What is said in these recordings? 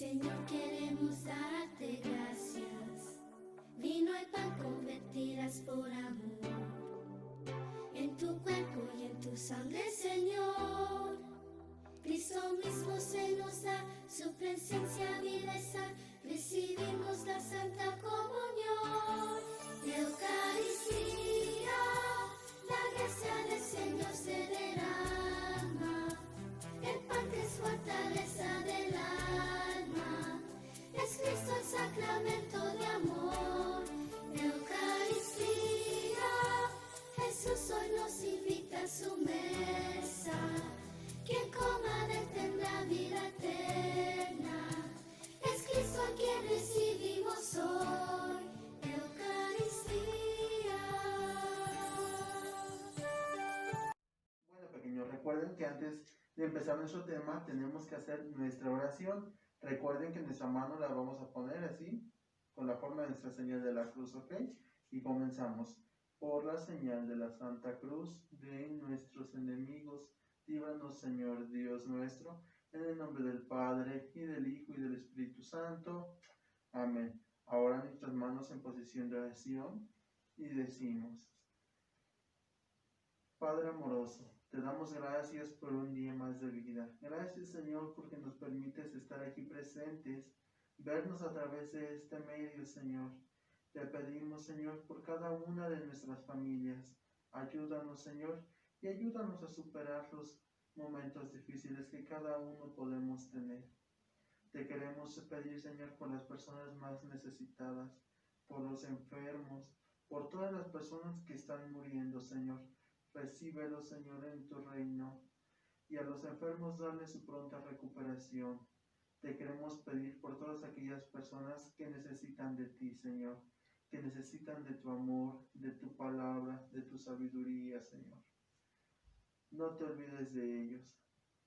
Señor, queremos darte gracias. Vino y pan convertidas por amor. En tu cuerpo y en tu sangre, Señor. Cristo mismo se nos da, su presencia vida está. Recibimos la Santa Comunión. Eucaristía, la gracia del Señor se derrama. El pan que es fortaleza del alma. Es Cristo el sacramento de amor. Eucaristía, Jesús hoy nos invita a su mesa. Quien coma de él tendrá vida eterna. Es Cristo a quien recibimos hoy. Eucaristía. Bueno, pequeños, recuerden que antes de empezar nuestro tema tenemos que hacer nuestra oración. Recuerden que nuestra mano la vamos a poner así, con la forma de nuestra señal de la cruz, ¿ok? Y comenzamos. Por la señal de la Santa Cruz de nuestros enemigos, líbranos, Señor Dios nuestro, en el nombre del Padre, y del Hijo, y del Espíritu Santo. Amén. Ahora nuestras manos en posición de oración y decimos: Padre amoroso, te damos gracias por un día más de vida. Gracias, Señor, porque nos permites estar aquí presentes, vernos a través de este medio, Señor. Te pedimos, Señor, por cada una de nuestras familias. Ayúdanos, Señor, y ayúdanos a superar los momentos difíciles que cada uno podemos tener. Te queremos pedir, Señor, por las personas más necesitadas, por los enfermos, por todas las personas que están muriendo, Señor. Recíbelos, Señor, en tu reino, y a los enfermos dale su pronta recuperación. Te queremos pedir por todas aquellas personas que necesitan de ti, Señor, que necesitan de tu amor, de tu palabra, de tu sabiduría, Señor. No te olvides de ellos.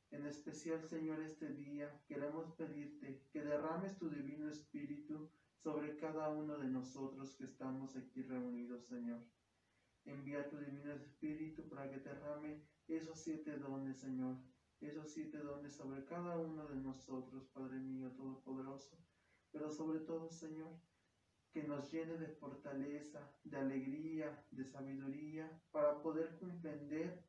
En especial, Señor, este día queremos pedirte que derrames tu divino Espíritu sobre cada uno de nosotros que estamos aquí reunidos, Señor. Envía tu divino Espíritu para que derrame esos 7 dones, Señor. Esos 7 dones sobre cada uno de nosotros, Padre mío Todopoderoso. Pero sobre todo, Señor, que nos llene de fortaleza, de alegría, de sabiduría, para poder comprender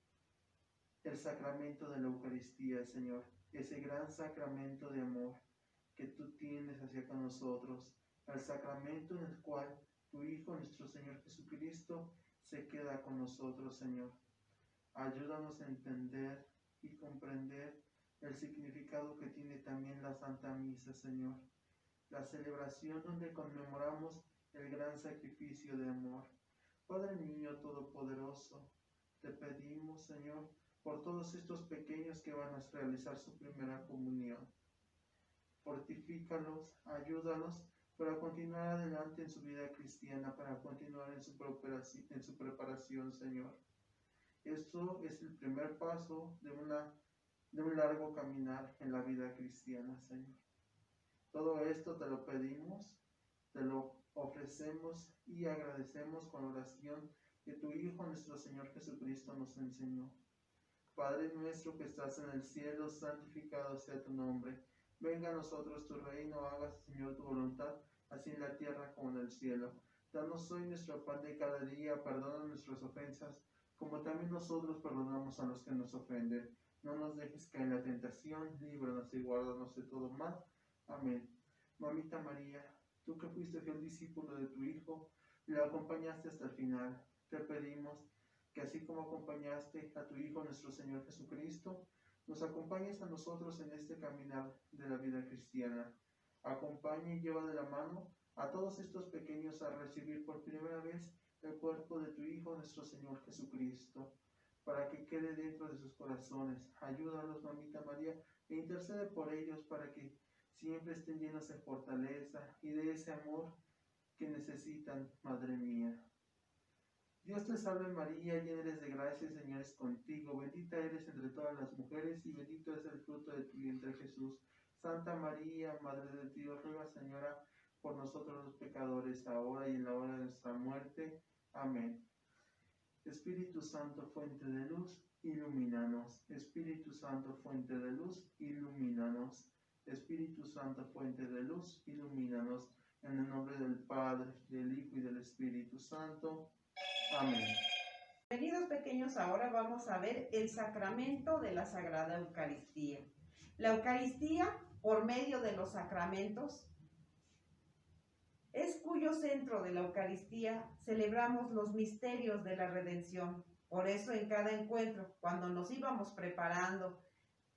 el sacramento de la Eucaristía, Señor. Ese gran sacramento de amor que tú tienes hacia con nosotros. El sacramento en el cual tu Hijo, nuestro Señor Jesucristo, se queda con nosotros, Señor. Ayúdanos a entender y comprender el significado que tiene también la Santa Misa, Señor. La celebración donde conmemoramos el gran sacrificio de amor. Padre mío Todopoderoso, te pedimos, Señor, por todos estos pequeños que van a realizar su primera comunión. Fortifícalos, ayúdalos para continuar adelante en su vida cristiana, para continuar en su preparación, Señor. Esto es el primer paso de un largo caminar en la vida cristiana, Señor. Todo esto te lo pedimos, te lo ofrecemos y agradecemos con la oración que tu Hijo, nuestro Señor Jesucristo, nos enseñó. Padre nuestro que estás en el cielo, santificado sea tu nombre. Venga a nosotros tu reino, hágase, Señor, tu voluntad, así en la tierra como en el cielo. Danos hoy nuestro pan de cada día, perdona nuestras ofensas, como también nosotros perdonamos a los que nos ofenden. No nos dejes caer en la tentación, líbranos y guárdanos de todo mal. Amén. Mamita María, tú que fuiste fiel discípulo de tu Hijo, y lo acompañaste hasta el final, te pedimos que así como acompañaste a tu Hijo, nuestro Señor Jesucristo, nos acompañes a nosotros en este caminar de la vida cristiana. Acompaña y lleva de la mano a todos estos pequeños a recibir por primera vez el cuerpo de tu Hijo, nuestro Señor Jesucristo, para que quede dentro de sus corazones. Ayúdalos, Mamita María, e intercede por ellos para que siempre estén llenos de fortaleza y de ese amor que necesitan, Madre mía. Dios te salve María, llena eres de gracia, el Señor es contigo, bendita eres entre todas las mujeres y bendito es el fruto de tu vientre Jesús. Santa María, Madre de Dios, ruega, Señora, por nosotros los pecadores, ahora y en la hora de nuestra muerte. Amén. Espíritu Santo, fuente de luz, ilumínanos. Espíritu Santo, fuente de luz, ilumínanos. Espíritu Santo, fuente de luz, ilumínanos. En el nombre del Padre, del Hijo y del Espíritu Santo. Amén. Queridos pequeños, ahora vamos a ver el sacramento de la Sagrada Eucaristía. La Eucaristía, por medio de los sacramentos, es cuyo centro de la Eucaristía celebramos los misterios de la redención. Por eso en cada encuentro, cuando nos íbamos preparando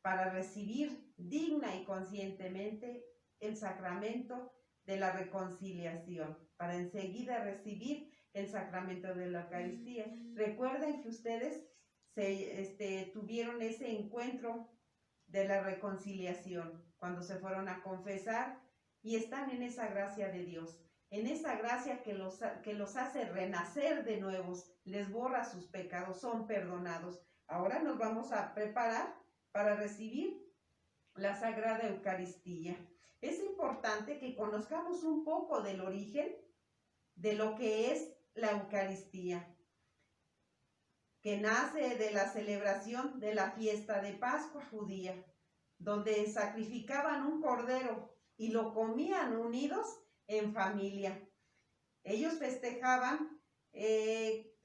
para recibir digna y conscientemente el sacramento de la reconciliación, para enseguida recibir el sacramento de la Eucaristía. Recuerden que ustedes tuvieron ese encuentro de la reconciliación cuando se fueron a confesar y están en esa gracia de Dios, en esa gracia que los hace renacer de nuevos, les borra sus pecados, son perdonados. Ahora nos vamos a preparar para recibir la Sagrada Eucaristía. Es importante que conozcamos un poco del origen de lo que es la Eucaristía, que nace de la celebración de la fiesta de Pascua judía, donde sacrificaban un cordero y lo comían unidos en familia. Ellos festejaban,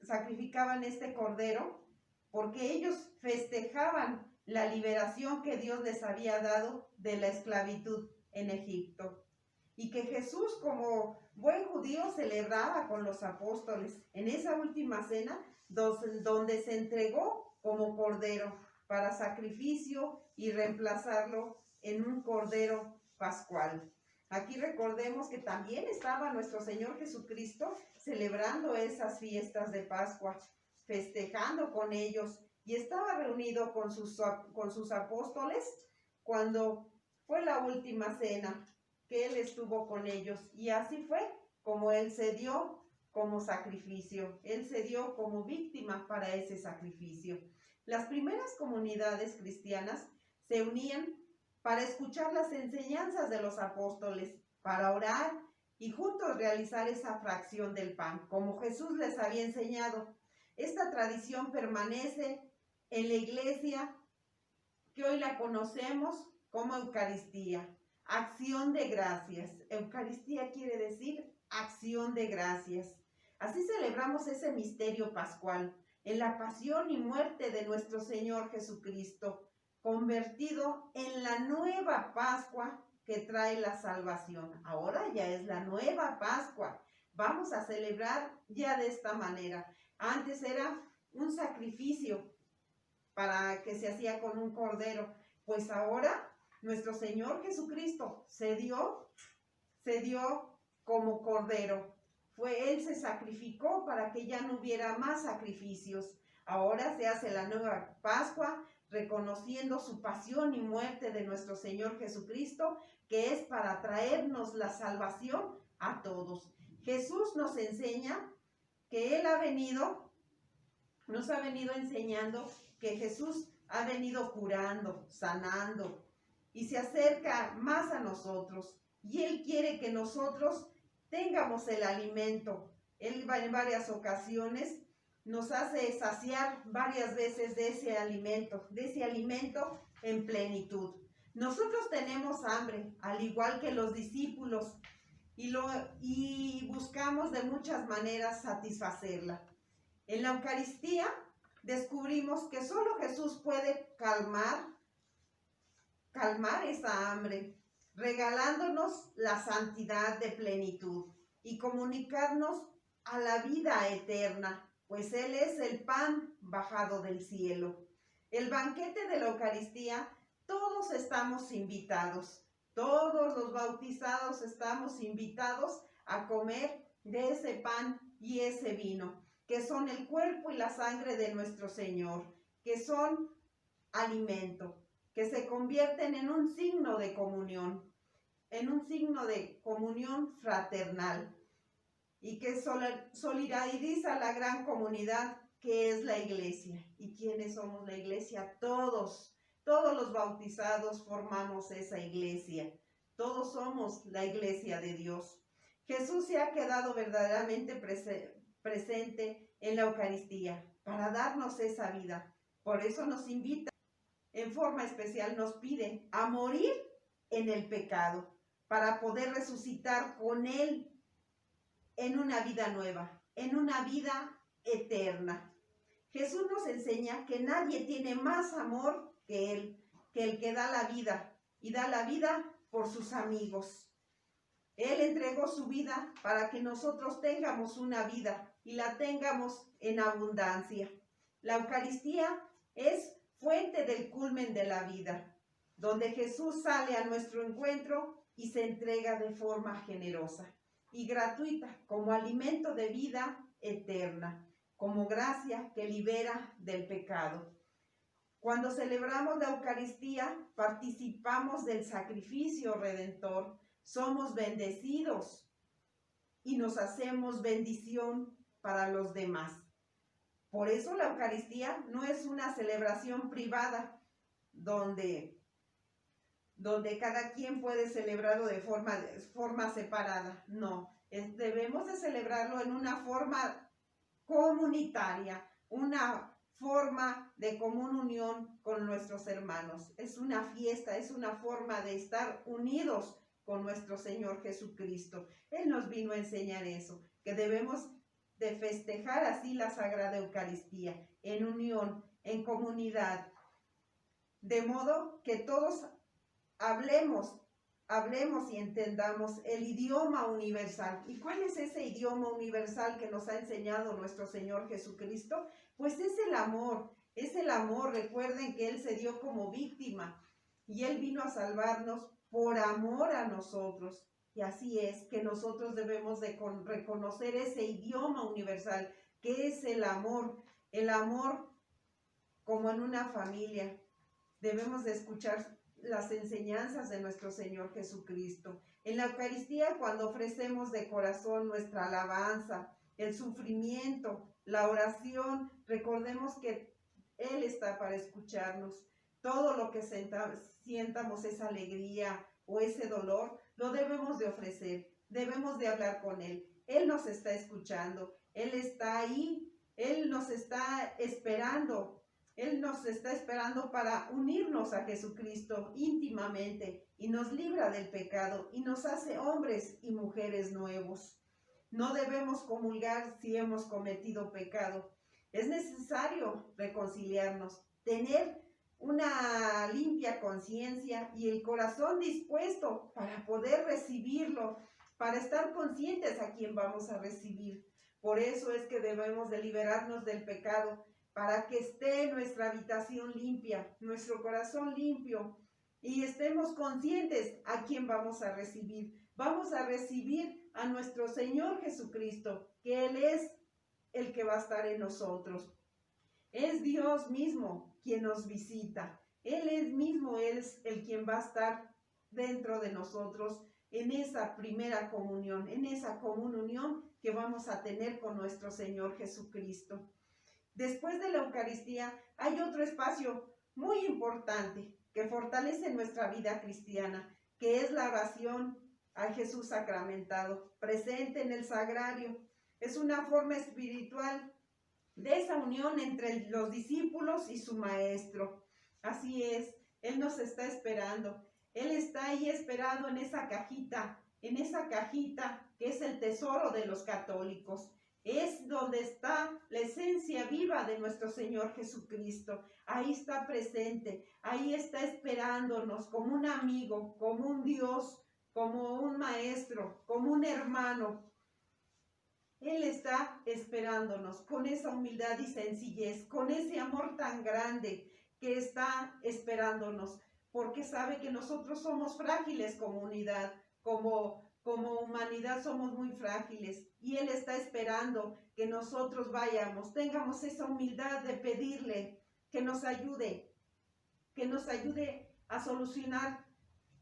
sacrificaban este cordero porque ellos festejaban la liberación que Dios les había dado de la esclavitud en Egipto. Y que Jesús, como buen judío, celebraba con los apóstoles en esa última cena, donde se entregó como cordero para sacrificio y reemplazarlo en un cordero pascual. Aquí recordemos que también estaba nuestro Señor Jesucristo celebrando esas fiestas de Pascua, festejando con ellos, y estaba reunido con sus apóstoles cuando fue la última cena que Él estuvo con ellos, y así fue como Él se dio como sacrificio, Él se dio como víctima para ese sacrificio. Las primeras comunidades cristianas se unían para escuchar las enseñanzas de los apóstoles, para orar y juntos realizar esa fracción del pan, como Jesús les había enseñado. Esta tradición permanece en la iglesia, que hoy la conocemos como Eucaristía, acción de gracias. Eucaristía quiere decir acción de gracias. Así celebramos ese misterio pascual, en la pasión y muerte de nuestro Señor Jesucristo, convertido en la nueva Pascua que trae la salvación. Ahora ya es la nueva Pascua. Vamos a celebrar ya de esta manera. Antes era un sacrificio para que se hacía con un cordero, pues ahora nuestro Señor Jesucristo se dio como cordero. Él se sacrificó para que ya no hubiera más sacrificios. Ahora se hace la nueva Pascua, reconociendo su pasión y muerte de nuestro Señor Jesucristo, que es para traernos la salvación a todos. Jesús nos enseña que Él nos ha venido enseñando que Jesús ha venido curando, sanando, y se acerca más a nosotros, y Él quiere que nosotros tengamos el alimento. Él en varias ocasiones nos hace saciar varias veces de ese alimento en plenitud. Nosotros tenemos hambre, al igual que los discípulos, y buscamos de muchas maneras satisfacerla. En la Eucaristía descubrimos que solo Jesús puede calmar esa hambre, regalándonos la santidad de plenitud y comunicarnos a la vida eterna, pues Él es el pan bajado del cielo. El banquete de la Eucaristía, todos estamos invitados, todos los bautizados estamos invitados a comer de ese pan y ese vino, que son el cuerpo y la sangre de nuestro Señor, que son alimento, que se convierten en un signo de comunión, fraternal, y que solidariza la gran comunidad que es la iglesia. ¿Y quiénes somos la iglesia? Todos los bautizados formamos esa iglesia. Todos somos la iglesia de Dios. Jesús se ha quedado verdaderamente presente en la Eucaristía para darnos esa vida. Por eso nos invita, en forma especial nos pide a morir en el pecado, para poder resucitar con Él en una vida nueva, en una vida eterna. Jesús nos enseña que nadie tiene más amor que Él, que el que da la vida, y da la vida por sus amigos. Él entregó su vida para que nosotros tengamos una vida y la tengamos en abundancia. La Eucaristía es fuente del culmen de la vida, donde Jesús sale a nuestro encuentro y se entrega de forma generosa y gratuita como alimento de vida eterna, como gracia que libera del pecado. Cuando celebramos la Eucaristía, participamos del sacrificio redentor, somos bendecidos y nos hacemos bendición para los demás. Por eso la Eucaristía no es una celebración privada donde cada quien puede celebrarlo de forma separada. No, debemos de celebrarlo en una forma comunitaria, una forma de común unión con nuestros hermanos. Es una fiesta, es una forma de estar unidos con nuestro Señor Jesucristo. Él nos vino a enseñar eso, que debemos de festejar así la Sagrada Eucaristía, en unión, en comunidad, de modo que todos hablemos y entendamos el idioma universal. ¿Y cuál es ese idioma universal que nos ha enseñado nuestro Señor Jesucristo? Pues es el amor, es el amor. Recuerden que Él se dio como víctima y Él vino a salvarnos por amor a nosotros. Y así es que nosotros debemos de reconocer ese idioma universal, que es el amor como en una familia. Debemos de escuchar las enseñanzas de nuestro Señor Jesucristo. En la Eucaristía, cuando ofrecemos de corazón nuestra alabanza, el sufrimiento, la oración, recordemos que Él está para escucharnos. Todo lo que sientamos, esa alegría o ese dolor, lo debemos de ofrecer, debemos de hablar con Él. Él nos está escuchando, Él está ahí, Él nos está esperando. Él nos está esperando para unirnos a Jesucristo íntimamente y nos libra del pecado y nos hace hombres y mujeres nuevos. No debemos comulgar si hemos cometido pecado. Es necesario reconciliarnos, tener una limpia conciencia y el corazón dispuesto para poder recibirlo, para estar conscientes a quién vamos a recibir. Por eso es que debemos de liberarnos del pecado, para que esté nuestra habitación limpia, nuestro corazón limpio, y estemos conscientes a quién vamos a recibir. Vamos a recibir a nuestro Señor Jesucristo, que Él es el que va a estar en nosotros. Es Dios mismo quien nos visita. Él es el quien va a estar dentro de nosotros en esa primera comunión, en esa comunión que vamos a tener con nuestro Señor Jesucristo. Después de la Eucaristía hay otro espacio muy importante que fortalece nuestra vida cristiana, que es la oración a Jesús sacramentado, presente en el sagrario. Es una forma espiritual de esa unión entre los discípulos y su maestro. Así es, Él nos está esperando. Él está ahí esperando en esa cajita que es el tesoro de los católicos. Es donde está la esencia viva de nuestro Señor Jesucristo. Ahí está presente, ahí está esperándonos como un amigo, como un Dios, como un maestro, como un hermano. Él está esperándonos con esa humildad y sencillez, con ese amor tan grande que está esperándonos, porque sabe que nosotros somos frágiles como unidad, como humanidad somos muy frágiles, y Él está esperando que nosotros tengamos esa humildad de pedirle que nos ayude a solucionar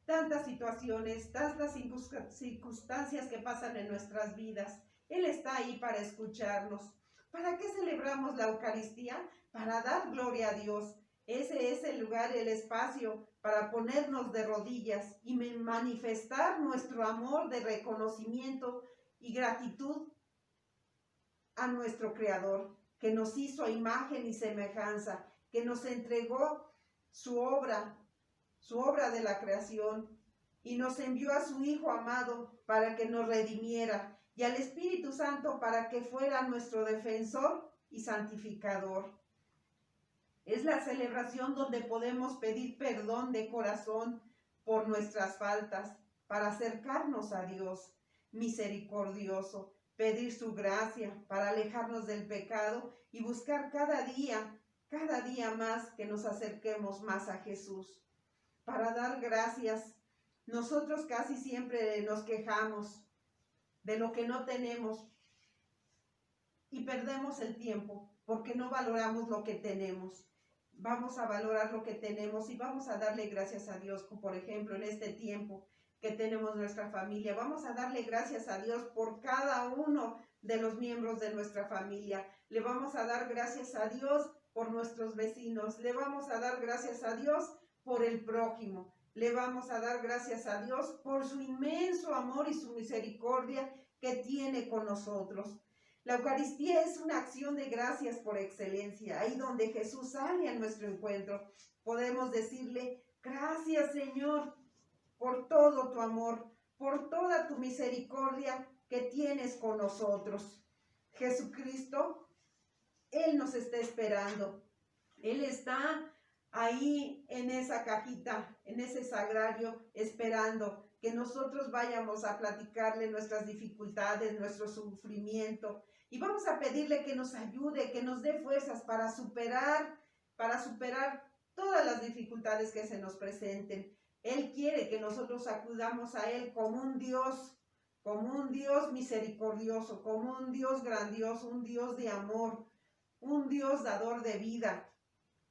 tantas situaciones, tantas circunstancias que pasan en nuestras vidas. Él está ahí para escucharnos. ¿Para qué celebramos la Eucaristía? Para dar gloria a Dios. Ese es el lugar, el espacio para ponernos de rodillas y manifestar nuestro amor de reconocimiento y gratitud a nuestro Creador, que nos hizo a imagen y semejanza, que nos entregó su obra de la creación, y nos envió a su Hijo amado para que nos redimiera, y al Espíritu Santo para que fuera nuestro defensor y santificador. Es la celebración donde podemos pedir perdón de corazón por nuestras faltas, para acercarnos a Dios misericordioso, pedir su gracia para alejarnos del pecado y buscar cada día más que nos acerquemos más a Jesús. Para dar gracias, nosotros casi siempre nos quejamos de lo que no tenemos y perdemos el tiempo porque no valoramos lo que tenemos. Vamos a valorar lo que tenemos y vamos a darle gracias a Dios, por ejemplo, en este tiempo que tenemos nuestra familia. Vamos a darle gracias a Dios por cada uno de los miembros de nuestra familia. Le vamos a dar gracias a Dios por nuestros vecinos. Le vamos a dar gracias a Dios por el prójimo. Le vamos a dar gracias a Dios por su inmenso amor y su misericordia que tiene con nosotros. La Eucaristía es una acción de gracias por excelencia. Ahí donde Jesús sale a nuestro encuentro, podemos decirle: gracias, Señor, por todo tu amor, por toda tu misericordia que tienes con nosotros. Jesucristo, Él nos está esperando. Él está ahí en esa cajita, en ese sagrario, esperando que nosotros vayamos a platicarle nuestras dificultades, nuestro sufrimiento, y vamos a pedirle que nos ayude, que nos dé fuerzas para superar todas las dificultades que se nos presenten. Él quiere que nosotros acudamos a Él como un Dios misericordioso, como un Dios grandioso, un Dios de amor, un Dios dador de vida.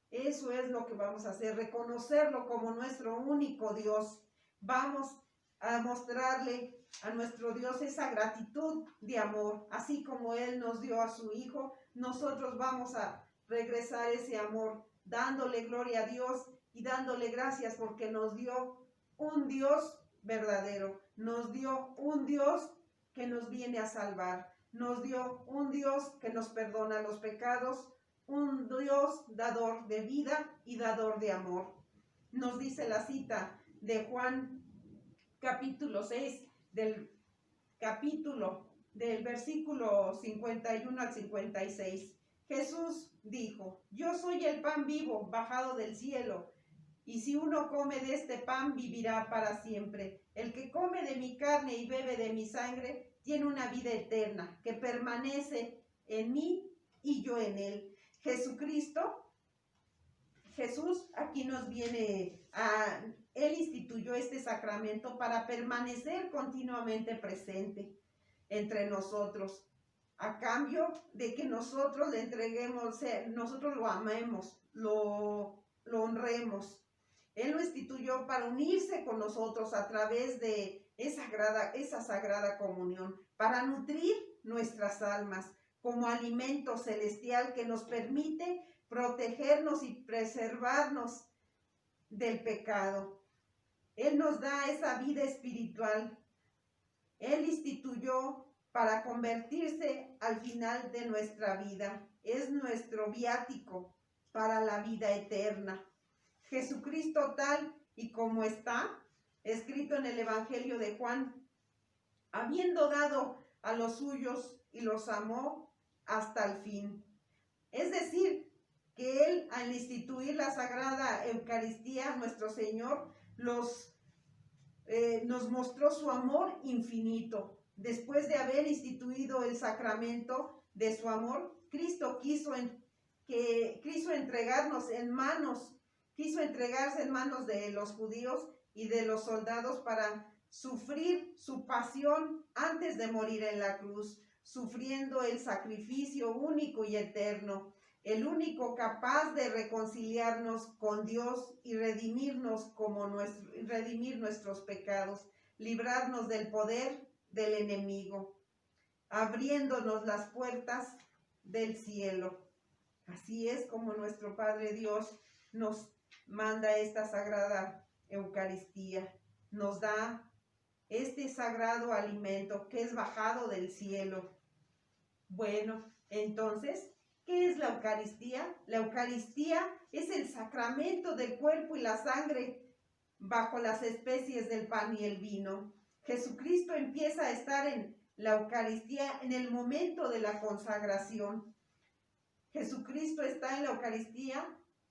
Eso es lo que vamos a hacer, reconocerlo como nuestro único Dios. Vamos a mostrarle a nuestro Dios esa gratitud de amor. Así como Él nos dio a su Hijo, nosotros vamos a regresar ese amor, dándole gloria a Dios y dándole gracias porque nos dio un Dios verdadero, nos dio un Dios que nos viene a salvar, nos dio un Dios que nos perdona los pecados, un Dios dador de vida y dador de amor. Nos dice la cita de Juan capítulo 6, del versículo 51 al 56. Jesús dijo: yo soy el pan vivo bajado del cielo, y si uno come de este pan vivirá para siempre. El que come de mi carne y bebe de mi sangre tiene una vida eterna, que permanece en mí y yo en él. Jesús aquí nos viene Él instituyó este sacramento para permanecer continuamente presente entre nosotros, a cambio de que nosotros le entreguemos, nosotros lo amemos, lo honremos. Él lo instituyó para unirse con nosotros a través de esa sagrada comunión, para nutrir nuestras almas como alimento celestial que nos permite protegernos y preservarnos del pecado. Él nos da esa vida espiritual. Él instituyó para convertirse al final de nuestra vida. Es nuestro viático para la vida eterna. Jesucristo, tal y como está escrito en el Evangelio de Juan, habiendo dado a los suyos y los amó hasta el fin. Es decir, que Él, al instituir la Sagrada Eucaristía, nuestro Señor nos mostró su amor infinito. Después de haber instituido el sacramento de su amor, Cristo quiso entregarse en manos de los judíos y de los soldados para sufrir su pasión antes de morir en la cruz, sufriendo el sacrificio único y eterno, el único capaz de reconciliarnos con Dios y redimir nuestros pecados, librarnos del poder del enemigo, abriéndonos las puertas del cielo. Así es como nuestro Padre Dios nos manda esta sagrada Eucaristía, nos da este sagrado alimento que es bajado del cielo. Bueno, entonces, ¿qué es la Eucaristía? La Eucaristía es el sacramento del cuerpo y la sangre bajo las especies del pan y el vino. Jesucristo empieza a estar en la Eucaristía en el momento de la consagración. Jesucristo está en la Eucaristía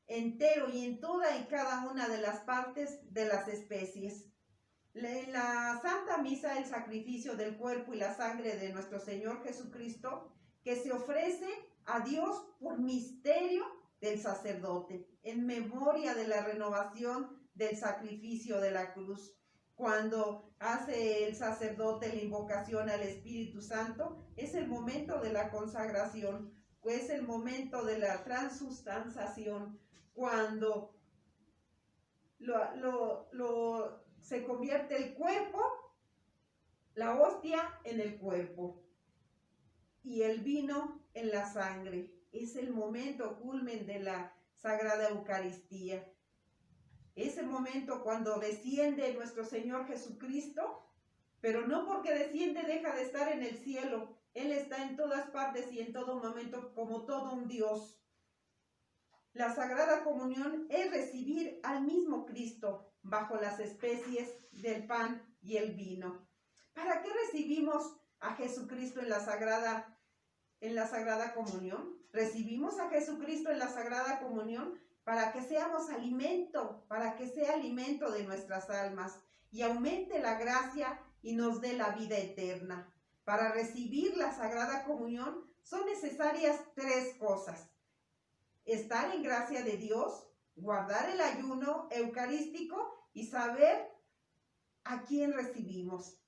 entero y en toda y cada una de las partes de las especies. En la Santa Misa, el sacrificio del cuerpo y la sangre de nuestro Señor Jesucristo, que se ofrece a Dios por misterio del sacerdote, en memoria de la renovación del sacrificio de la cruz. Cuando hace el sacerdote la invocación al Espíritu Santo, es el momento de la consagración, es el momento de la transustanciación, cuando se convierte el cuerpo, la hostia en el cuerpo y el vino en la sangre. Es el momento culmen de la Sagrada Eucaristía. Es el momento cuando desciende nuestro Señor Jesucristo, pero no porque desciende deja de estar en el cielo. Él está en todas partes y en todo momento como todo un Dios. La Sagrada Comunión es recibir al mismo Cristo bajo las especies del pan y el vino. ¿Para qué recibimos a Jesucristo en la Sagrada Comunión? Recibimos a Jesucristo en la Sagrada Comunión para que seamos alimento, para que sea alimento de nuestras almas y aumente la gracia y nos dé la vida eterna. Para recibir la Sagrada Comunión son necesarias 3 cosas: estar en gracia de Dios, guardar el ayuno eucarístico y saber a quién recibimos.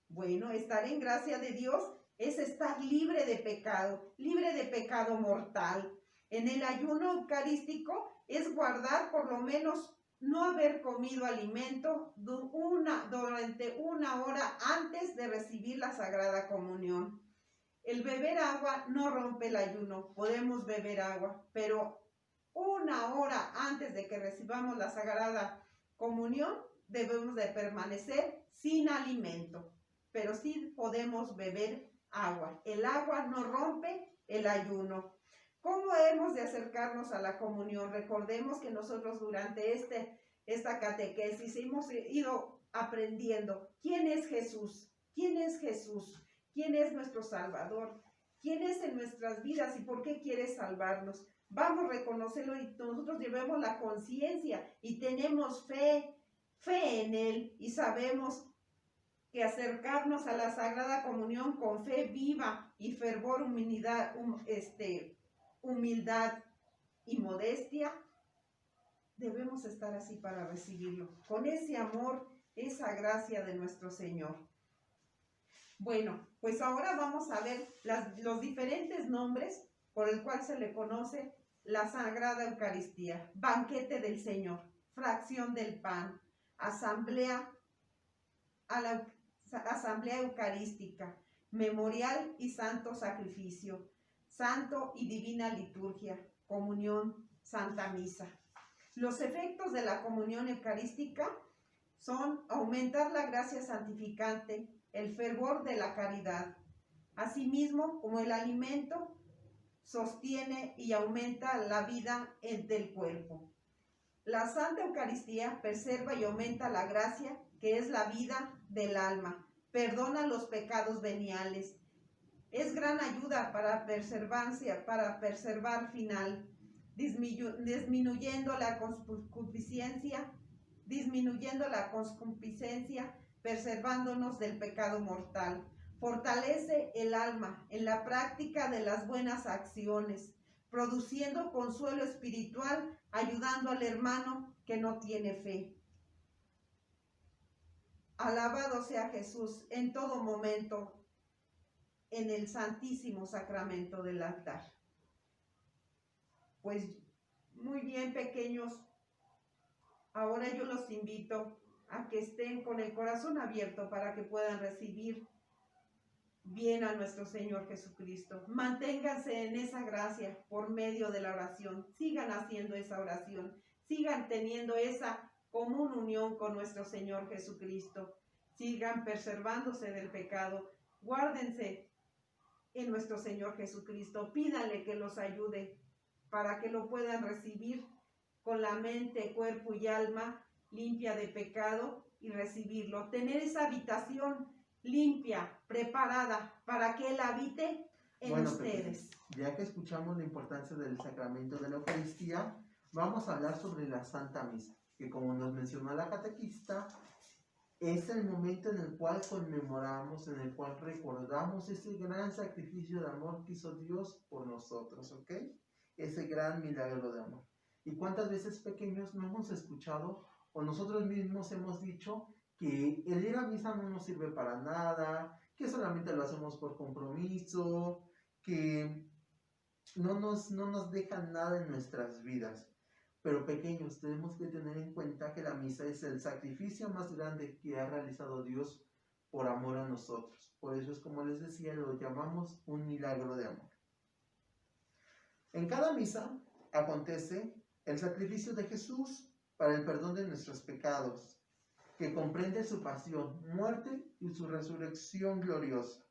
Bueno, estar en gracia de Dios es estar libre de pecado mortal. En el ayuno eucarístico es guardar por lo menos no haber comido alimento durante 1 hora antes de recibir la Sagrada Comunión. El beber agua no rompe el ayuno, podemos beber agua, pero 1 hora antes de que recibamos la Sagrada Comunión debemos de permanecer sin alimento, pero sí podemos beber agua. El agua no rompe el ayuno. ¿Cómo hemos de acercarnos a la comunión? Recordemos que nosotros durante esta catequesis hemos ido aprendiendo quién es Jesús, quién es Jesús, quién es nuestro Salvador, quién es en nuestras vidas y por qué quiere salvarnos. Vamos a reconocerlo y nosotros llevemos la conciencia y tenemos fe en Él y sabemos que acercarnos a la Sagrada Comunión con fe viva y fervor, humildad y modestia, debemos estar así para recibirlo, con ese amor, esa gracia de nuestro Señor. Bueno, pues ahora vamos a ver los diferentes nombres por el cual se le conoce la Sagrada Eucaristía: banquete del Señor, fracción del pan, asamblea eucarística, memorial y santo sacrificio, santo y divina liturgia, comunión, santa misa. Los efectos de la comunión eucarística son aumentar la gracia santificante, el fervor de la caridad. Asimismo, como el alimento, sostiene y aumenta la vida del cuerpo. La Santa Eucaristía preserva y aumenta la gracia, que es la vida del alma, perdona los pecados veniales, es gran ayuda para preservar final, disminuyendo la concupiscencia, preservándonos del pecado mortal. Fortalece el alma en la práctica de las buenas acciones, produciendo consuelo espiritual, ayudando al hermano que no tiene fe. Alabado sea Jesús en todo momento en el Santísimo Sacramento del altar. Pues muy bien, pequeños, ahora yo los invito a que estén con el corazón abierto para que puedan recibir bien a nuestro Señor Jesucristo. Manténganse en esa gracia por medio de la oración. Sigan haciendo esa oración. Sigan teniendo esa común unión con nuestro Señor Jesucristo. Sigan preservándose del pecado. Guárdense en nuestro Señor Jesucristo. Pídanle que los ayude para que lo puedan recibir con la mente, cuerpo y alma limpia de pecado y recibirlo. Tener esa habitación limpia, preparada para que Él habite en ustedes. Ya que escuchamos la importancia del sacramento de la Eucaristía, vamos a hablar sobre la Santa Misa, que como nos mencionó la catequista, es el momento en el cual conmemoramos, en el cual recordamos ese gran sacrificio de amor que hizo Dios por nosotros, ¿ok? Ese gran milagro de amor. ¿Y cuántas veces pequeños no hemos escuchado o nosotros mismos hemos dicho que el ir a misa no nos sirve para nada, que solamente lo hacemos por compromiso, que no nos dejan nada en nuestras vidas? Pero pequeños, tenemos que tener en cuenta que la misa es el sacrificio más grande que ha realizado Dios por amor a nosotros. Por eso es, como les decía, lo llamamos un milagro de amor. En cada misa acontece el sacrificio de Jesús para el perdón de nuestros pecados, que comprende su pasión, muerte y su resurrección gloriosa.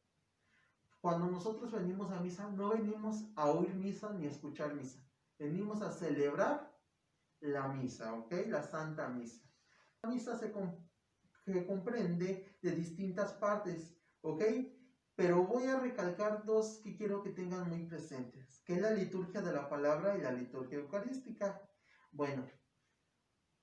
Cuando nosotros venimos a misa, no venimos a oír misa ni a escuchar misa. Venimos a celebrar la misa, ¿ok? La Santa Misa. La misa se comprende de distintas partes, ¿ok? Pero voy a recalcar dos que quiero que tengan muy presentes, que es la liturgia de la palabra y la liturgia eucarística. Bueno,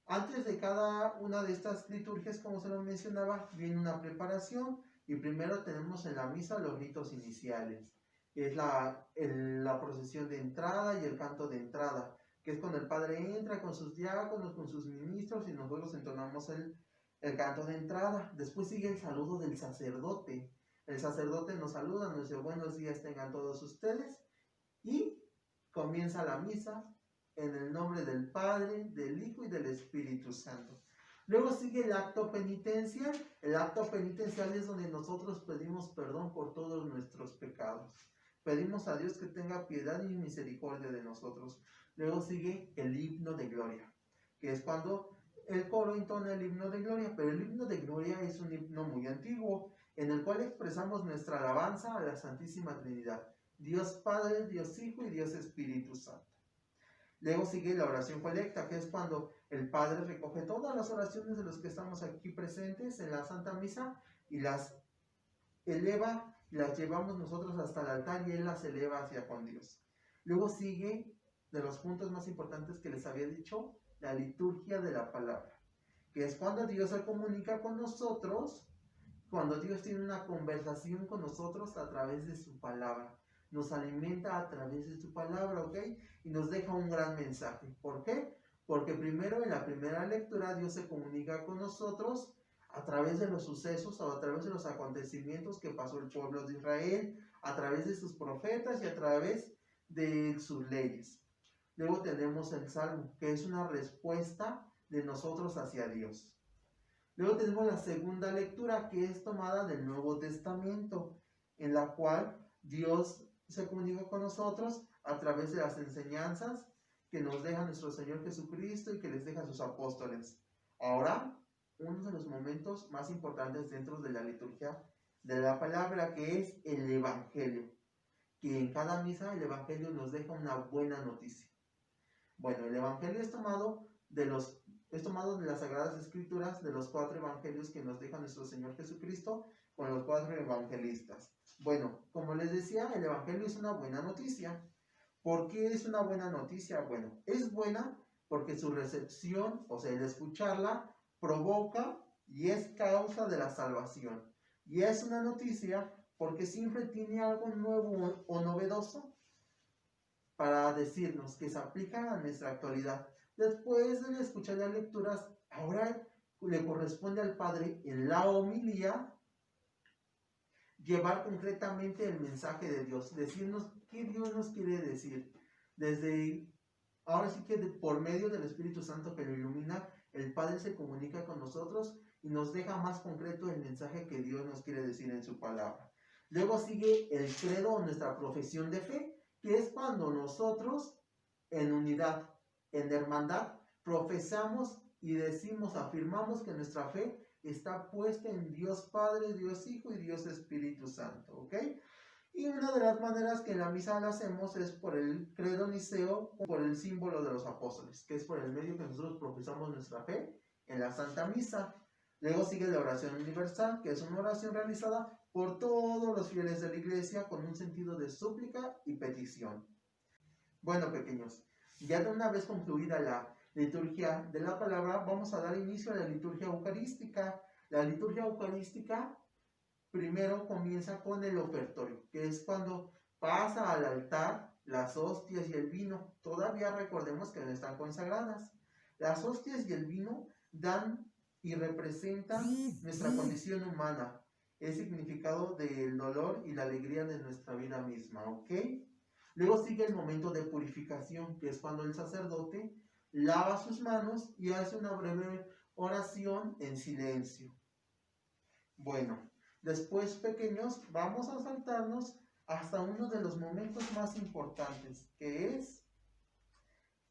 antes de cada una de estas liturgias, como se lo mencionaba, viene una preparación y primero tenemos en la misa los ritos iniciales, que es la procesión de entrada y el canto de entrada, que es cuando el Padre entra con sus diáconos, con sus ministros y nosotros entonamos el canto de entrada. Después sigue el saludo del sacerdote. El sacerdote nos saluda, nos dice buenos días tengan todos ustedes y comienza la misa en el nombre del Padre, del Hijo y del Espíritu Santo. Luego sigue el acto penitencial. El acto penitencial es donde nosotros pedimos perdón por todos nuestros pecados. Pedimos a Dios que tenga piedad y misericordia de nosotros. Luego sigue el himno de gloria, que es cuando el coro entona el himno de gloria, pero el himno de gloria es un himno muy antiguo, en el cual expresamos nuestra alabanza a la Santísima Trinidad, Dios Padre, Dios Hijo y Dios Espíritu Santo. Luego sigue la oración colecta, que es cuando el Padre recoge todas las oraciones de los que estamos aquí presentes en la Santa Misa y las eleva, las llevamos nosotros hasta el altar y Él las eleva hacia con Dios. Luego sigue, de los puntos más importantes que les había dicho, la liturgia de la palabra, que es cuando Dios se comunica con nosotros, cuando Dios tiene una conversación con nosotros a través de su palabra. Nos alimenta a través de su palabra, ¿ok? Y nos deja un gran mensaje. ¿Por qué? Porque primero, en la primera lectura, Dios se comunica con nosotros a través de los sucesos o a través de los acontecimientos que pasó el pueblo de Israel, a través de sus profetas y a través de sus leyes. Luego tenemos el Salmo, que es una respuesta de nosotros hacia Dios. Luego tenemos la segunda lectura, que es tomada del Nuevo Testamento, en la cual Dios se comunica con nosotros a través de las enseñanzas que nos deja nuestro Señor Jesucristo y que les deja sus apóstoles. Ahora, uno de los momentos más importantes dentro de la liturgia de la palabra, que es el Evangelio, que en cada misa el Evangelio nos deja una buena noticia. Bueno, el Evangelio es tomado de las Sagradas Escrituras, de los 4 Evangelios que nos deja nuestro Señor Jesucristo con los 4 evangelistas. Bueno, como les decía, el Evangelio es una buena noticia. ¿Por qué es una buena noticia? Bueno, es buena porque su recepción, o sea, el escucharla, provoca y es causa de la salvación. Y es una noticia porque siempre tiene algo nuevo o novedoso para decirnos que se aplica a nuestra actualidad. Después de escuchar las lecturas, ahora le corresponde al Padre en la homilía llevar concretamente el mensaje de Dios, decirnos qué Dios nos quiere decir. Ahora sí que por medio del Espíritu Santo que lo ilumina, el Padre se comunica con nosotros y nos deja más concreto el mensaje que Dios nos quiere decir en su palabra. Luego sigue el credo o nuestra profesión de fe, que es cuando nosotros en unidad, en hermandad, profesamos y decimos, afirmamos que nuestra fe está puesta en Dios Padre, Dios Hijo y Dios Espíritu Santo, ¿ok? Y una de las maneras que en la misa la hacemos es por el credo niceo, por el símbolo de los apóstoles, que es por el medio que nosotros profesamos nuestra fe en la Santa Misa. Luego sigue la oración universal, que es una oración realizada por todos los fieles de la iglesia con un sentido de súplica y petición. Bueno, pequeños, ya de una vez concluida la liturgia de la palabra, vamos a dar inicio a la liturgia eucarística. La liturgia eucarística primero comienza con el ofertorio, que es cuando pasa al altar las hostias y el vino. Todavía recordemos que no están consagradas. Las hostias y el vino dan y representan nuestra condición humana, el significado del dolor y la alegría de nuestra vida misma, ¿ok? Luego sigue el momento de purificación, que es cuando el sacerdote lava sus manos y hace una breve oración en silencio. Bueno, después, pequeños, vamos a saltarnos hasta uno de los momentos más importantes, que es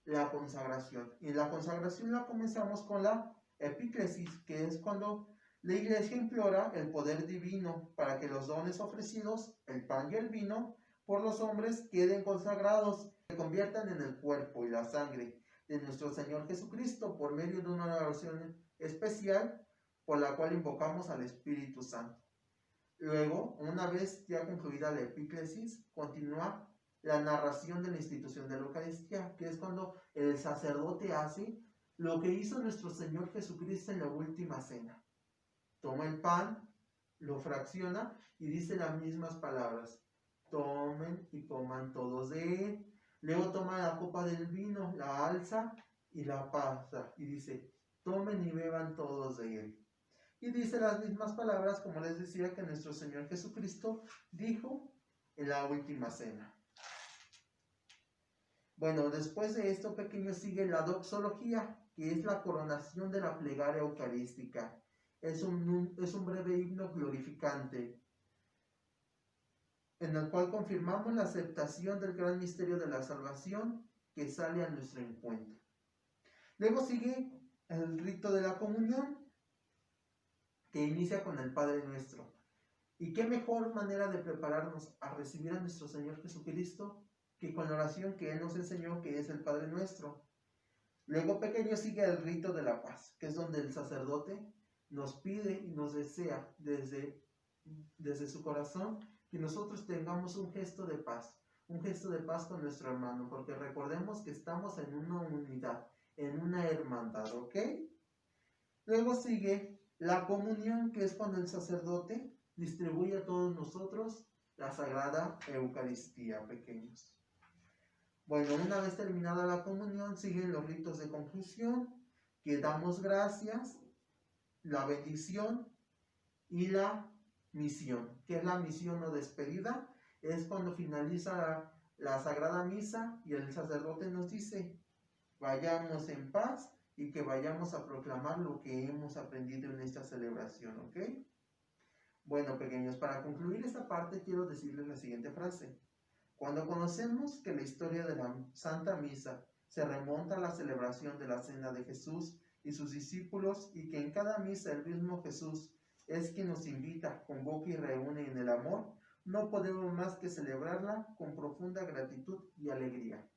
la consagración. Y la consagración la comenzamos con la epíclesis, que es cuando la iglesia implora el poder divino para que los dones ofrecidos, el pan y el vino, por los hombres queden consagrados, se conviertan en el cuerpo y la sangre de nuestro Señor Jesucristo por medio de una oración especial por la cual invocamos al Espíritu Santo. Luego, una vez ya concluida la epíclesis, continúa la narración de la institución de la Eucaristía, que es cuando el sacerdote hace lo que hizo nuestro Señor Jesucristo en la última cena. Toma el pan, lo fracciona y dice las mismas palabras: tomen y coman todos de él. Luego toma la copa del vino, la alza y la pasa y dice: tomen y beban todos de él. Y dice las mismas palabras, como les decía, que nuestro Señor Jesucristo dijo en la última cena. Bueno, después de esto, pequeños, sigue la doxología, que es la coronación de la plegaria eucarística. Es un breve himno glorificante, en el cual confirmamos la aceptación del gran misterio de la salvación que sale a nuestro encuentro. Luego sigue el rito de la comunión, que inicia con el Padre Nuestro. ¿Y qué mejor manera de prepararnos a recibir a nuestro Señor Jesucristo que con la oración que Él nos enseñó, que es el Padre Nuestro? Luego, pequeño, sigue el rito de la paz, que es donde el sacerdote nos pide y nos desea desde su corazón que nosotros tengamos un gesto de paz con nuestro hermano, porque recordemos que estamos en una unidad, en una hermandad, ¿ok? Luego sigue la comunión, que es cuando el sacerdote distribuye a todos nosotros la Sagrada Eucaristía, pequeños. Bueno, una vez terminada la comunión, siguen los ritos de conclusión, que damos gracias, la bendición y la misión. ¿Qué es la misión o despedida? Es cuando finaliza la Sagrada Misa y el sacerdote nos dice: vayamos en paz y que vayamos a proclamar lo que hemos aprendido en esta celebración, ¿ok? Bueno, pequeños, para concluir esta parte quiero decirles la siguiente frase. Cuando conocemos que la historia de la Santa Misa se remonta a la celebración de la Cena de Jesús y sus discípulos, y que en cada misa el mismo Jesús es quien nos invita, convoca y reúne en el amor, no podemos más que celebrarla con profunda gratitud y alegría.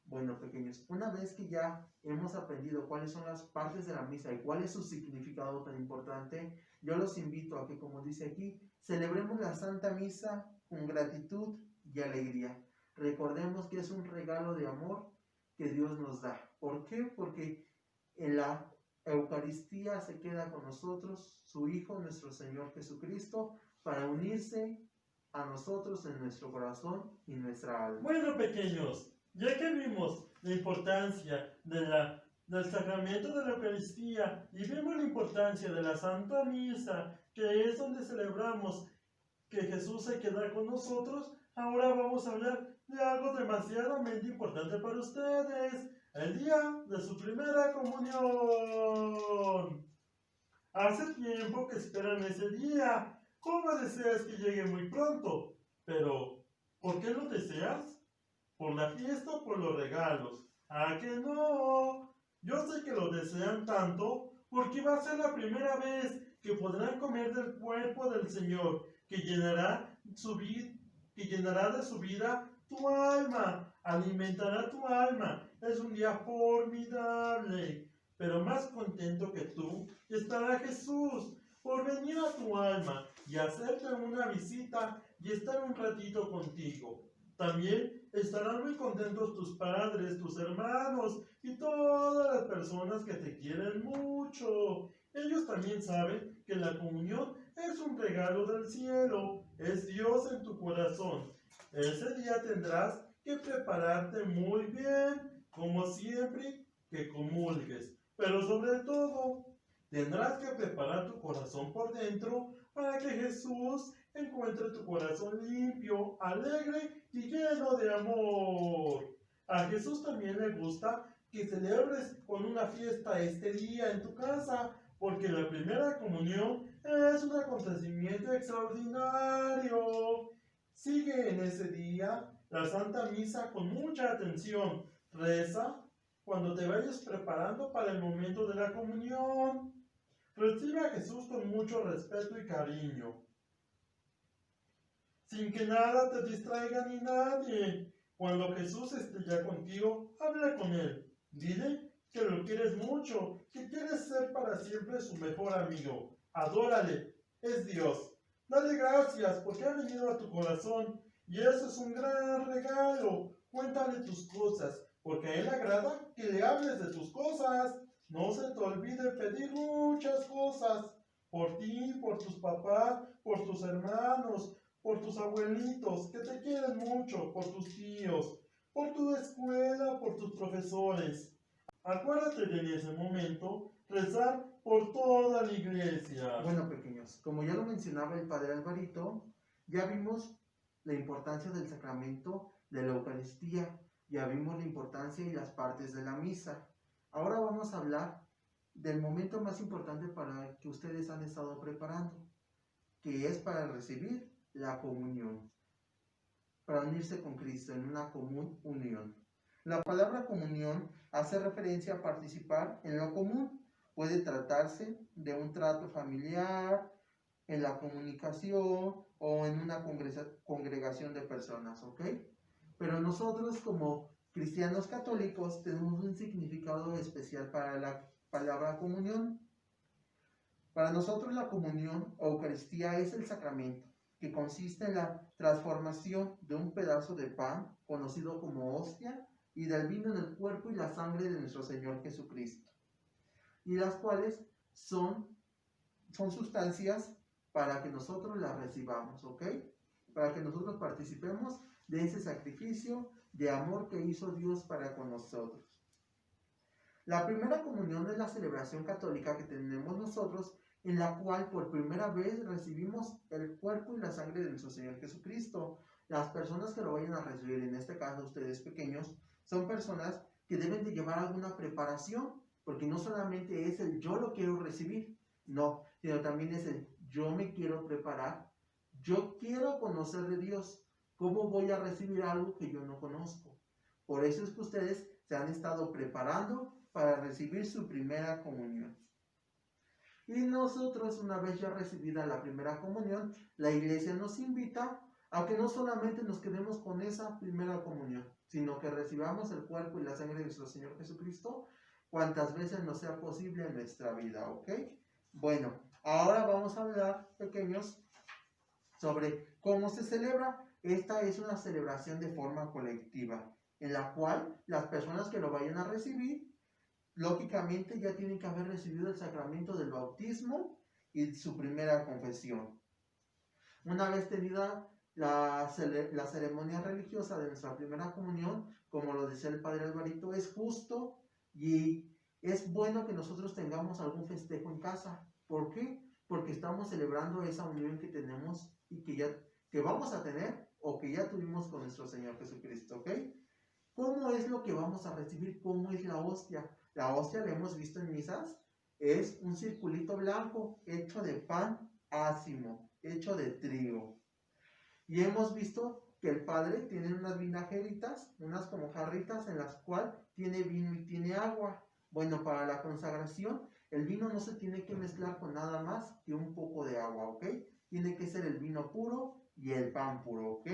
Bueno, pequeños, una vez que ya hemos aprendido cuáles son las partes de la misa y cuál es su significado tan importante, yo los invito a que, como dice aquí, celebremos la Santa Misa con gratitud y alegría. Recordemos que es un regalo de amor que Dios nos da. ¿Por qué? Porque en la Eucaristía se queda con nosotros su Hijo, nuestro Señor Jesucristo, para unirse a nosotros en nuestro corazón y nuestra alma. Bueno, pequeños, ya que vimos la importancia del sacramento de la Eucaristía y vimos la importancia de la Santa Misa, que es donde celebramos que Jesús se queda con nosotros, ahora vamos a hablar de algo demasiadamente importante para ustedes: el día de su primera comunión. Hace tiempo que esperan ese día. ¿Cómo deseas que llegue muy pronto? Pero, ¿por qué lo deseas? ¿Por la fiesta o por los regalos? ¿A que no? Yo sé que lo desean tanto porque va a ser la primera vez que podrán comer del cuerpo del Señor, que llenará de su vida tu alma, alimentará tu alma. Es un día formidable. pero más contento que tú estará Jesús por venir a tu alma y hacerte una visita y estar un ratito contigo. También estarán muy contentos tus padres, tus hermanos y todas las personas que te quieren mucho. Ellos también saben que la comunión es un regalo del cielo, es Dios en tu corazón. Ese día tendrás que prepararte muy bien, como siempre que comulgues, pero sobre todo tendrás que preparar tu corazón por dentro para que Jesús encuentre tu corazón limpio, alegre y lleno de amor. A Jesús también le gusta que celebres con una fiesta este día en tu casa, porque la primera comunión es un acontecimiento extraordinario. Sigue en ese día la Santa Misa con mucha atención. Reza cuando te vayas preparando para el momento de la comunión. Recibe a Jesús con mucho respeto y cariño, sin que nada te distraiga ni nadie. Cuando Jesús esté ya contigo, habla con Él. Dile que lo quieres mucho, que quieres ser para siempre su mejor amigo. Adórale, es Dios. Dale gracias porque ha venido a tu corazón y eso es un gran regalo. Cuéntale tus cosas, porque a Él agrada que le hables de tus cosas. No se te olvide pedir muchas cosas por ti, por tus papás, por tus hermanos, por tus abuelitos que te quieren mucho, por tus tíos, por tu escuela, por tus profesores. Acuérdate de en ese momento rezar por toda la iglesia. Bueno, pequeños, como ya lo mencionaba el Padre Alvarito, ya vimos la importancia del sacramento de la Eucaristía, ya vimos la importancia y las partes de la misa. Ahora vamos a hablar del momento más importante para que ustedes han estado preparando, que es para recibir la comunión, para unirse con Cristo en una común unión. La palabra comunión hace referencia a participar en lo común. Puede tratarse de un trato familiar, en la comunicación o en una congregación de personas, ¿ok? Pero nosotros como cristianos católicos tenemos un significado especial para la palabra comunión. Para nosotros la comunión o Eucaristía es el sacramento que consiste en la transformación de un pedazo de pan, conocido como hostia, y del vino en el cuerpo y la sangre de nuestro Señor Jesucristo, y las cuales son sustancias para que nosotros las recibamos, ¿ok? Para que nosotros participemos de ese sacrificio de amor que hizo Dios para con nosotros. La primera comunión es la celebración católica que tenemos nosotros, en la cual por primera vez recibimos el cuerpo y la sangre de nuestro Señor Jesucristo. Las personas que lo vayan a recibir, en este caso ustedes pequeños, son personas que deben de llevar alguna preparación, porque no solamente es el yo lo quiero recibir, no, sino también es el yo me quiero preparar, yo quiero conocer de Dios. ¿Cómo voy a recibir algo que yo no conozco? Por eso es que ustedes se han estado preparando para recibir su primera comunión. Y nosotros, una vez ya recibida la primera comunión, la iglesia nos invita a que no solamente nos quedemos con esa primera comunión, sino que recibamos el cuerpo y la sangre de nuestro Señor Jesucristo cuantas veces nos sea posible en nuestra vida, ¿ok? Bueno, ahora vamos a hablar, pequeños, sobre cómo se celebra. Esta es una celebración de forma colectiva, en la cual las personas que lo vayan a recibir, lógicamente ya tienen que haber recibido el sacramento del bautismo y su primera confesión. Una vez tenida la ceremonia religiosa de nuestra primera comunión, como lo decía el Padre Alvarito, es justo y es bueno que nosotros tengamos algún festejo en casa. ¿Por qué? Porque estamos celebrando esa unión que tenemos y que vamos a tener o que ya tuvimos con nuestro Señor Jesucristo, ¿ok? ¿Cómo es lo que vamos a recibir? ¿Cómo es la hostia? La hostia, la hemos visto en misas, es un circulito blanco hecho de pan ácimo, hecho de trigo. Y hemos visto que el Padre tiene unas vinajeritas, unas como jarritas en las cuales tiene vino y tiene agua. Bueno, para la consagración, el vino no se tiene que mezclar con nada más que un poco de agua, ¿ok? Tiene que ser el vino puro y el pan puro, ¿ok?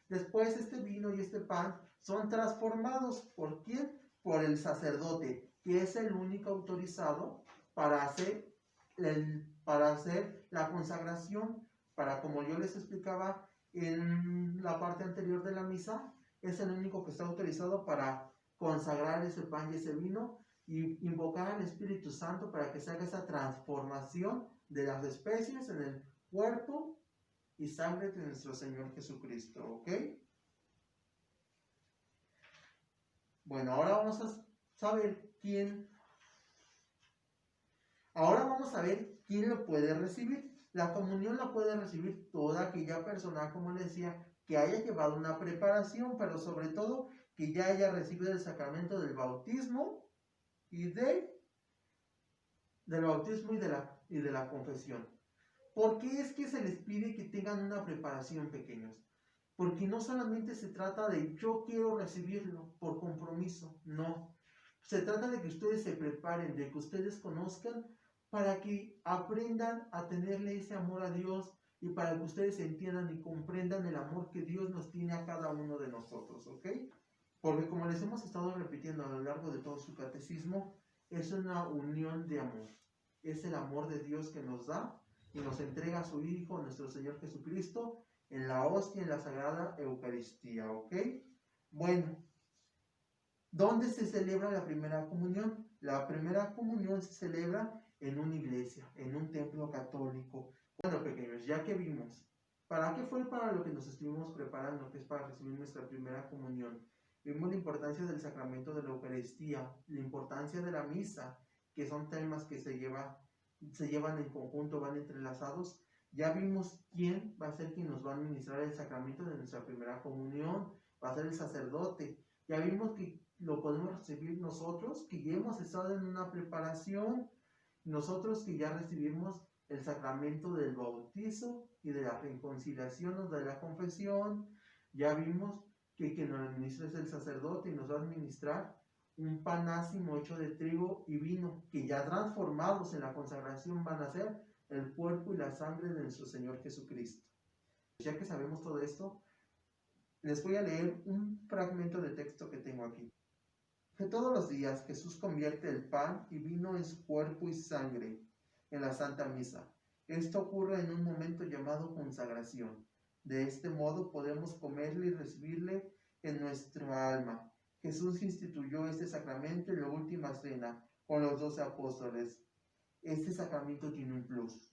Después este vino y este pan son transformados, ¿por quién? Por el sacerdote. que es el único autorizado para hacer la consagración, para, como yo les explicaba en la parte anterior de la misa, es el único que está autorizado para consagrar ese pan y ese vino y invocar al Espíritu Santo para que se haga esa transformación de las especies en el cuerpo y sangre de nuestro Señor Jesucristo, ¿ok? Bueno, ahora vamos a saber quién lo puede recibir. La comunión la puede recibir toda aquella persona, como les decía, que haya llevado una preparación, pero sobre todo que ya haya recibido el sacramento del bautismo y del bautismo y de la confesión. ¿Por qué es que se les pide que tengan una preparación, pequeños? Porque no solamente se trata de yo quiero recibirlo por compromiso, no. Se trata de que ustedes se preparen, de que ustedes conozcan para que aprendan a tenerle ese amor a Dios y para que ustedes entiendan y comprendan el amor que Dios nos tiene a cada uno de nosotros, ¿ok? Porque como les hemos estado repitiendo a lo largo de todo su catecismo, es una unión de amor. Es el amor de Dios que nos da y nos entrega a su Hijo, nuestro Señor Jesucristo, en la hostia, en la Sagrada Eucaristía, ¿ok? Bueno, ¿dónde se celebra la primera comunión? La primera comunión se celebra en una iglesia, en un templo católico. Bueno, pequeños, ya que vimos, ¿para qué fue para lo que nos estuvimos preparando, que es para recibir nuestra primera comunión? Vimos la importancia del sacramento de la Eucaristía, la importancia de la misa, que son temas que se llevan en conjunto, van entrelazados. Ya vimos quién va a ser quien nos va a administrar el sacramento de nuestra primera comunión, va a ser el sacerdote. Ya vimos que lo podemos recibir nosotros, que ya hemos estado en una preparación, nosotros que ya recibimos el sacramento del bautizo y de la reconciliación o de la confesión. Ya vimos que quien nos administra es el sacerdote y nos va a administrar un pan ácimo hecho de trigo y vino, que ya transformados en la consagración van a ser el cuerpo y la sangre de nuestro Señor Jesucristo. Ya que sabemos todo esto, les voy a leer un fragmento de texto que tengo aquí. Que todos los días Jesús convierte el pan y vino en su cuerpo y sangre en la Santa Misa. Esto ocurre en un momento llamado consagración. De este modo podemos comerle y recibirle en nuestra alma. Jesús instituyó este sacramento en la última cena con los 12 apóstoles. Este sacramento tiene un plus.